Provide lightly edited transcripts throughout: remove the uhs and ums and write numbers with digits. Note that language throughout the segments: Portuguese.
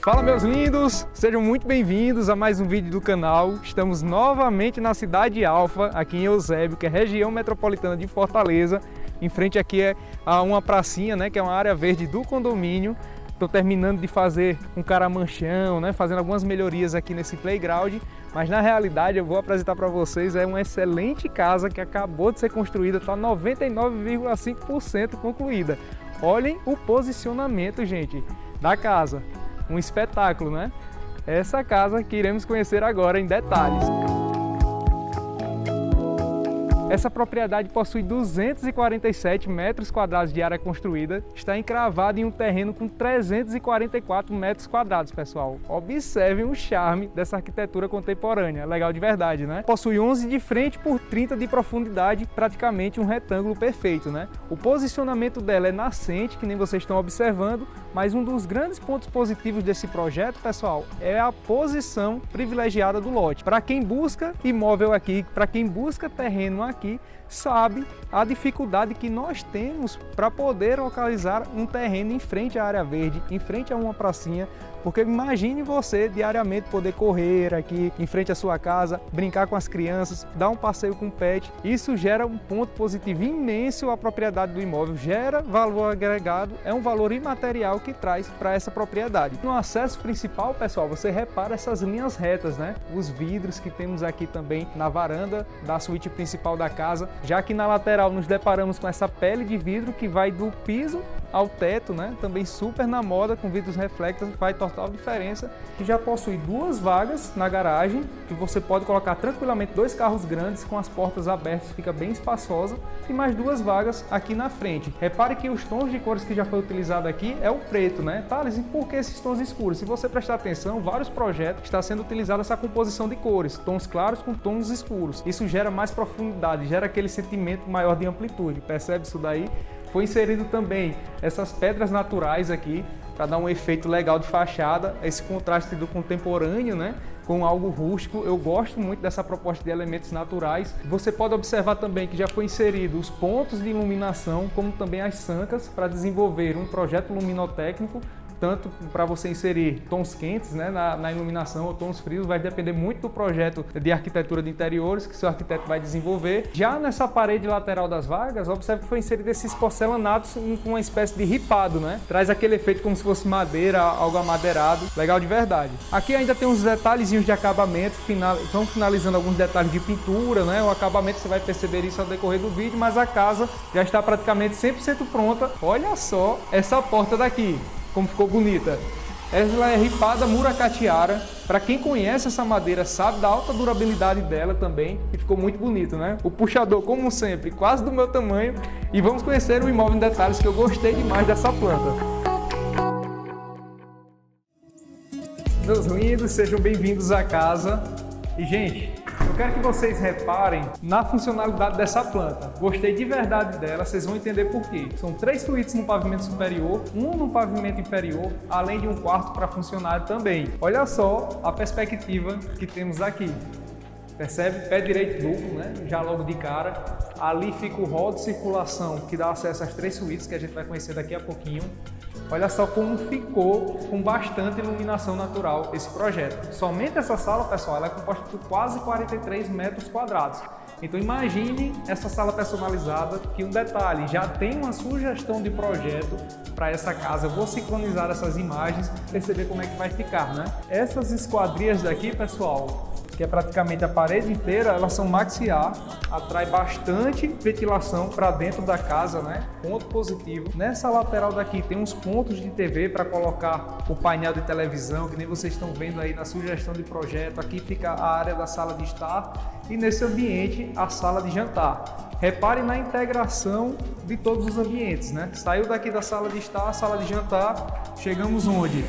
Fala meus lindos, sejam muito bem-vindos a mais um vídeo do canal. Estamos novamente na Cidade Alfa, aqui em Eusébio, que é região metropolitana de Fortaleza. Em frente aqui a uma pracinha, né, que é uma área verde do condomínio. Estou terminando de fazer um caramanchão, né, fazendo algumas melhorias aqui nesse playground, mas na realidade eu vou apresentar para vocês uma excelente casa que acabou de ser construída, está 99,5% concluída. Olhem o posicionamento, gente, da casa. Um espetáculo, né? Essa casa que iremos conhecer agora em detalhes. Essa propriedade possui 247 metros quadrados de área construída, está encravada em um terreno com 344 metros quadrados, pessoal. Observem o charme dessa arquitetura contemporânea, legal de verdade, né? Possui 11 de frente por 30 de profundidade, praticamente um retângulo perfeito, né? O posicionamento dela é nascente, que nem vocês estão observando, mas um dos grandes pontos positivos desse projeto, pessoal, é a posição privilegiada do lote. Para quem busca imóvel aqui, para quem busca terreno aqui, sabe a dificuldade que nós temos para poder localizar um terreno em frente à área verde, em frente a uma pracinha, porque imagine você diariamente poder correr aqui em frente à sua casa, brincar com as crianças, dar um passeio com o pet. Isso gera um ponto positivo imenso à propriedade do imóvel, gera valor agregado, é um valor imaterial que traz para essa propriedade. No acesso principal, pessoal, você repara essas linhas retas, né? Os vidros que temos aqui também na varanda da suíte principal da casa, já que na lateral nos deparamos com essa pele de vidro que vai do piso ao teto, né? Também super na moda, com vidros reflectors, faz total diferença. Que já possui duas vagas na garagem, que você pode colocar tranquilamente dois carros grandes com as portas abertas, fica bem espaçosa, e mais duas vagas aqui na frente. Repare que os tons de cores que já foi utilizado aqui é o preto, né? Thales, e por que esses tons escuros? Se você prestar atenção, vários projetos está sendo utilizada essa composição de cores, tons claros com tons escuros. Isso gera mais profundidade, gera aquele sentimento maior de amplitude. Percebe isso daí? Foi inserido também essas pedras naturais aqui para dar um efeito legal de fachada, esse contraste do contemporâneo, né, com algo rústico. Eu gosto muito dessa proposta de elementos naturais. Você pode observar também que já foi inserido os pontos de iluminação, como também as sancas, para desenvolver um projeto luminotécnico, tanto para você inserir tons quentes, né, na iluminação ou tons frios, vai depender muito do projeto de arquitetura de interiores que seu arquiteto vai desenvolver. Já nessa parede lateral das vagas, observe que foi inserido esses porcelanatos com uma espécie de ripado, né? Traz aquele efeito como se fosse madeira, algo amadeirado, legal de verdade. Aqui ainda tem uns detalhezinhos de acabamento, estão finalizando alguns detalhes de pintura, né? O acabamento você vai perceber isso ao decorrer do vídeo, mas a casa já está praticamente 100% pronta. Olha só essa porta daqui, como ficou bonita. Ela é ripada Muracatiara. Para quem conhece essa madeira sabe da alta durabilidade dela também, e ficou muito bonito, né? O puxador, como sempre, quase do meu tamanho. E vamos conhecer o imóvel em detalhes, que eu gostei demais dessa planta. Meus lindos, sejam bem-vindos à casa. E, gente, eu quero que vocês reparem na funcionalidade dessa planta. Gostei de verdade dela, vocês vão entender por quê. São 3 suítes no pavimento superior, um no pavimento inferior, além de um quarto para funcionário também. Olha só a perspectiva que temos aqui. Percebe? Pé direito duplo, né? Já logo de cara. Ali fica o hall de circulação que dá acesso às 3 suítes que a gente vai conhecer daqui a pouquinho. Olha só como ficou com bastante iluminação natural esse projeto. Somente essa sala, pessoal, ela é composta por quase 43 metros quadrados. Então imagine essa sala personalizada, que um detalhe, já tem uma sugestão de projeto para essa casa. Eu vou sincronizar essas imagens, perceber como é que vai ficar, né? Essas esquadrias daqui, pessoal, que é praticamente a parede inteira, elas são maxiar, atrai bastante ventilação para dentro da casa, né? Ponto positivo. Nessa lateral daqui tem uns pontos de TV para colocar o painel de televisão, que nem vocês estão vendo aí na sugestão de projeto. Aqui fica a área da sala de estar e nesse ambiente a sala de jantar. Repare na integração de todos os ambientes, né? Saiu daqui da sala de estar, sala de jantar, chegamos onde?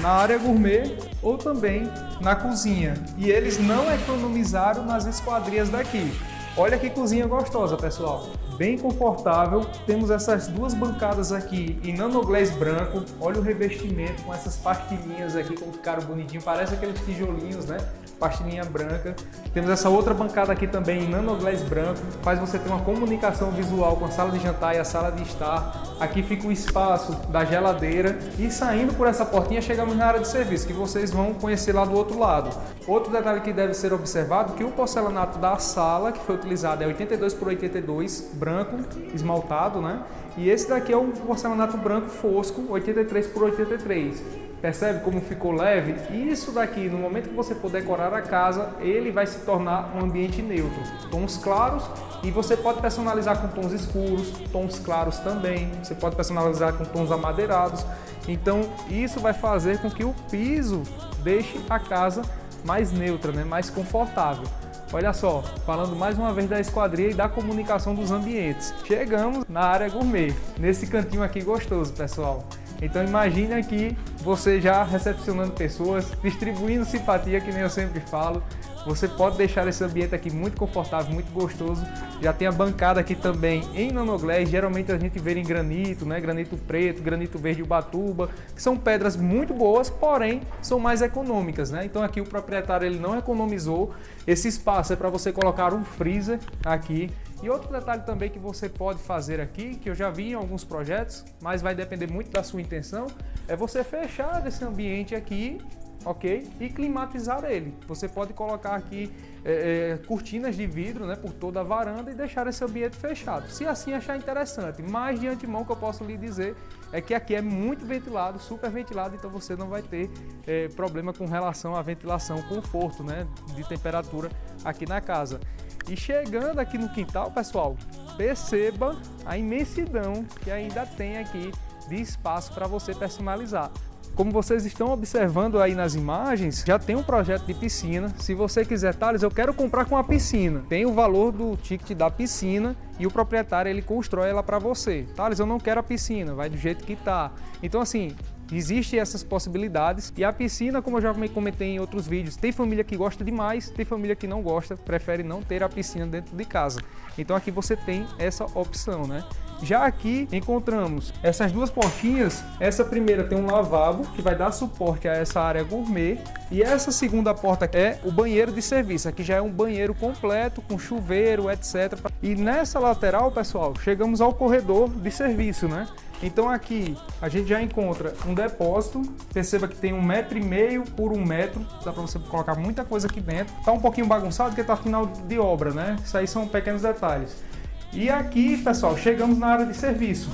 Na área gourmet ou também na cozinha. E eles não economizaram nas esquadrias daqui. Olha que cozinha gostosa, pessoal. Bem confortável. Temos essas duas bancadas aqui em nanoglass branco. Olha o revestimento com essas pastilhinhas aqui, como ficaram bonitinho. Parece aqueles tijolinhos, né? pastilhinha branca. Temos essa outra bancada aqui também em nanoglass branco, faz você ter uma comunicação visual com a sala de jantar e a sala de estar. Aqui fica o espaço da geladeira e saindo por essa portinha chegamos na área de serviço, que vocês vão conhecer lá do outro lado. Outro detalhe que deve ser observado, que o porcelanato da sala que foi utilizado é 82 por 82, branco, esmaltado, né? E esse daqui é o porcelanato branco fosco, 83 por 83. Percebe como ficou leve? Isso daqui, no momento que você for decorar a casa, ele vai se tornar um ambiente neutro. Tons claros, e você pode personalizar com tons escuros, tons claros também. Você pode personalizar com tons amadeirados. Então, isso vai fazer com que o piso deixe a casa mais neutra, né? Mais confortável. Olha só, falando mais uma vez da esquadria e da comunicação dos ambientes. Chegamos na área gourmet, nesse cantinho aqui gostoso, pessoal. Então imagine aqui você já recepcionando pessoas, distribuindo simpatia, que nem eu sempre falo. Você pode deixar esse ambiente aqui muito confortável, muito gostoso. Já tem a bancada aqui também em nanoglass, geralmente a gente vê em granito, né? Granito preto, granito verde ubatuba, que são pedras muito boas, porém são mais econômicas, né? Então aqui o proprietário ele não economizou. Esse espaço é para você colocar um freezer aqui. E outro detalhe também que você pode fazer aqui, que eu já vi em alguns projetos, mas vai depender muito da sua intenção, é você fechar esse ambiente aqui, ok? E climatizar ele. Você pode colocar aqui cortinas de vidro, né, por toda a varanda e deixar esse ambiente fechado. Se assim achar interessante, mas de antemão que eu posso lhe dizer é que aqui é muito ventilado, super ventilado, então você não vai ter problema com relação à ventilação, conforto, né, de temperatura aqui na casa. E chegando aqui no quintal, pessoal, perceba a imensidão que ainda tem aqui de espaço para você personalizar. Como vocês estão observando aí nas imagens, já tem um projeto de piscina. Se você quiser, Thales, eu quero comprar com a piscina. Tem o valor do ticket da piscina e o proprietário ele constrói ela para você. Thales, eu não quero a piscina, vai do jeito que tá. Então assim, existem essas possibilidades. E a piscina, como eu já comentei em outros vídeos, tem família que gosta demais, tem família que não gosta, prefere não ter a piscina dentro de casa. Então aqui você tem essa opção, né? Já aqui encontramos essas duas portinhas. Essa primeira tem um lavabo que vai dar suporte a essa área gourmet. E essa segunda porta é o banheiro de serviço. Aqui já é um banheiro completo, com chuveiro, etc. E nessa lateral, pessoal, chegamos ao corredor de serviço, né? Então aqui a gente já encontra um depósito, perceba que tem 1,5 m por 1 metro, dá para você colocar muita coisa aqui dentro. Tá um pouquinho bagunçado porque tá final de obra, né? Isso aí são pequenos detalhes. E aqui, pessoal, chegamos na área de serviço.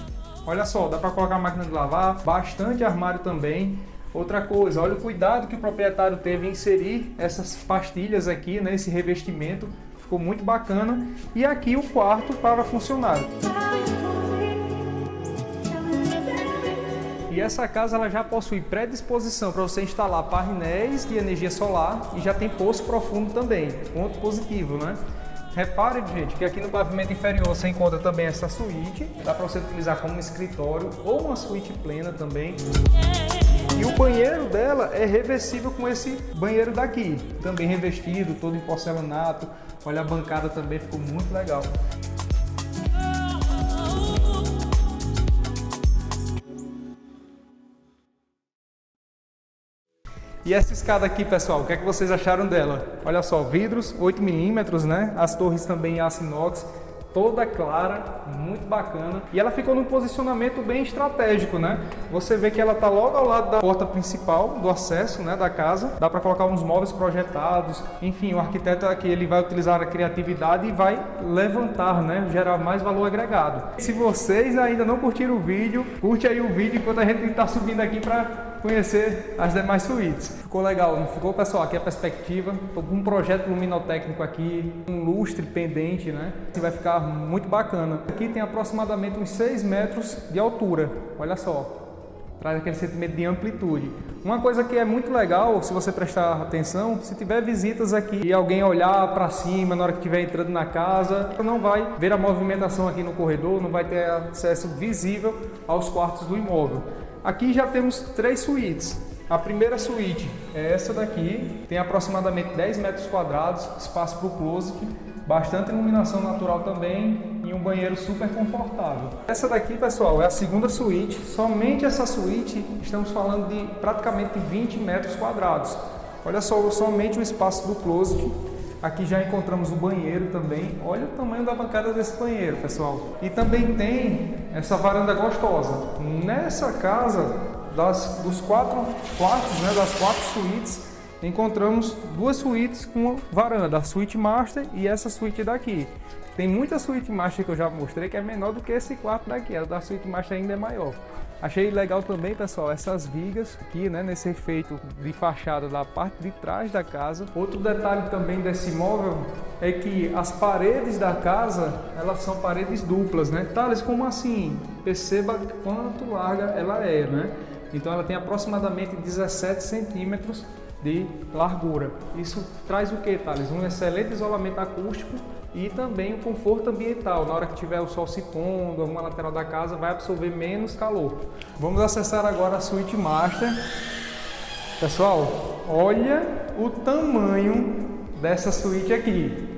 Olha só, dá para colocar a máquina de lavar, bastante armário também. Outra coisa, olha o cuidado que o proprietário teve em inserir essas pastilhas aqui, né? Esse revestimento, ficou muito bacana. E aqui o quarto para funcionário. E essa casa ela já possui predisposição para você instalar painéis de energia solar e já tem poço profundo também, ponto positivo, né? Repare, gente, que aqui no pavimento inferior você encontra também essa suíte, dá para você utilizar como um escritório ou uma suíte plena também. E o banheiro dela é reversível com esse banheiro daqui, também revestido, todo em porcelanato. Olha, a bancada também ficou muito legal. E essa escada aqui, pessoal, o que é que vocês acharam dela? Olha só, vidros 8 mm, né? As torres também em aço inox, toda clara, muito bacana. E ela ficou num posicionamento bem estratégico, né? Você vê que ela tá logo ao lado da porta principal, do acesso, né, da casa. Dá para colocar uns móveis projetados. Enfim, o arquiteto aqui ele vai utilizar a criatividade e vai levantar, né? Gerar mais valor agregado. Se vocês ainda não curtiram o vídeo, curte aí o vídeo enquanto a gente está subindo aqui para conhecer as demais suítes. Ficou legal, não ficou, pessoal? Aqui é a perspectiva, tô com um projeto luminotécnico aqui, um lustre pendente, né? Vai ficar muito bacana. Aqui tem aproximadamente uns 6 metros de altura, olha só. Traz aquele sentimento de amplitude. Uma coisa que é muito legal, se você prestar atenção, se tiver visitas aqui e alguém olhar para cima na hora que estiver entrando na casa, não vai ver a movimentação aqui no corredor, não vai ter acesso visível aos quartos do imóvel. Aqui já temos 3 suítes. A primeira suíte é essa daqui, tem aproximadamente 10 metros quadrados, espaço para o closet, bastante iluminação natural também e um banheiro super confortável. Essa daqui, pessoal, é a segunda suíte. Somente essa suíte, estamos falando de praticamente 20 metros quadrados. Olha só, somente o espaço do closet. Aqui já encontramos o banheiro também. Olha o tamanho da bancada desse banheiro, pessoal. E também tem essa varanda gostosa. Nessa casa, dos 4 quartos, né, das 4 suítes, encontramos 2 suítes com varanda, a suíte master e essa suíte daqui. Tem muita suíte master que eu já mostrei que é menor do que esse quarto daqui, a da suíte master ainda é maior. Achei legal também, pessoal, essas vigas aqui, né, nesse efeito de fachada da parte de trás da casa. Outro detalhe também desse imóvel é que as paredes da casa, elas são paredes duplas, né? Thales, como assim? Perceba quanto larga ela é, né? Então ela tem aproximadamente 17 centímetros de largura. Isso traz o que, Thales? Um excelente isolamento acústico e também o conforto ambiental. Na hora que tiver o sol se pondo, alguma lateral da casa, vai absorver menos calor. Vamos acessar agora a suíte master. Pessoal, olha o tamanho dessa suíte aqui.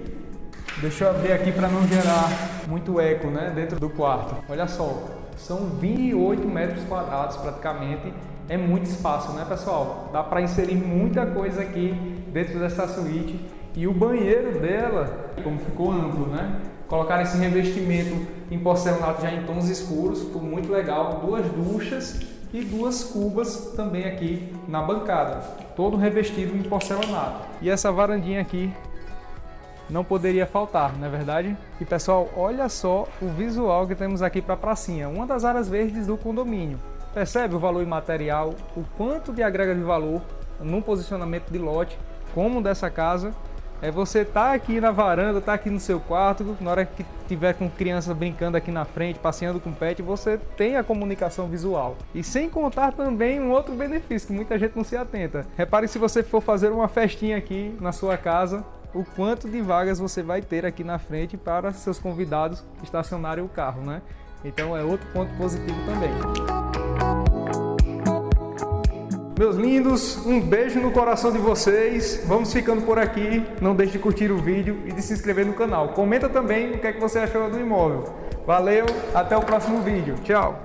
Deixa eu abrir aqui para não gerar muito eco, né, dentro do quarto. Olha só, são 28 metros quadrados praticamente. É muito espaço, né, pessoal? Dá para inserir muita coisa aqui dentro dessa suíte. E o banheiro dela, como ficou amplo, né? Colocaram esse revestimento em porcelanato já em tons escuros, ficou muito legal. 2 duchas e 2 cubas também aqui na bancada. Todo revestido em porcelanato. E essa varandinha aqui não poderia faltar, não é verdade? E pessoal, olha só o visual que temos aqui para a pracinha. Uma das áreas verdes do condomínio. Percebe o valor imaterial, o quanto de agrega de valor num posicionamento de lote como dessa casa. É você tá aqui na varanda, tá aqui no seu quarto, na hora que tiver com criança brincando aqui na frente, passeando com pet, você tem a comunicação visual. E sem contar também um outro benefício que muita gente não se atenta. Repare se você for fazer uma festinha aqui na sua casa, o quanto de vagas você vai ter aqui na frente para seus convidados estacionarem o carro, né? Então é outro ponto positivo também. Meus lindos, um beijo no coração de vocês. Vamos ficando por aqui. Não deixe de curtir o vídeo e de se inscrever no canal. Comenta também o que é que você achou do imóvel. Valeu, até o próximo vídeo. Tchau!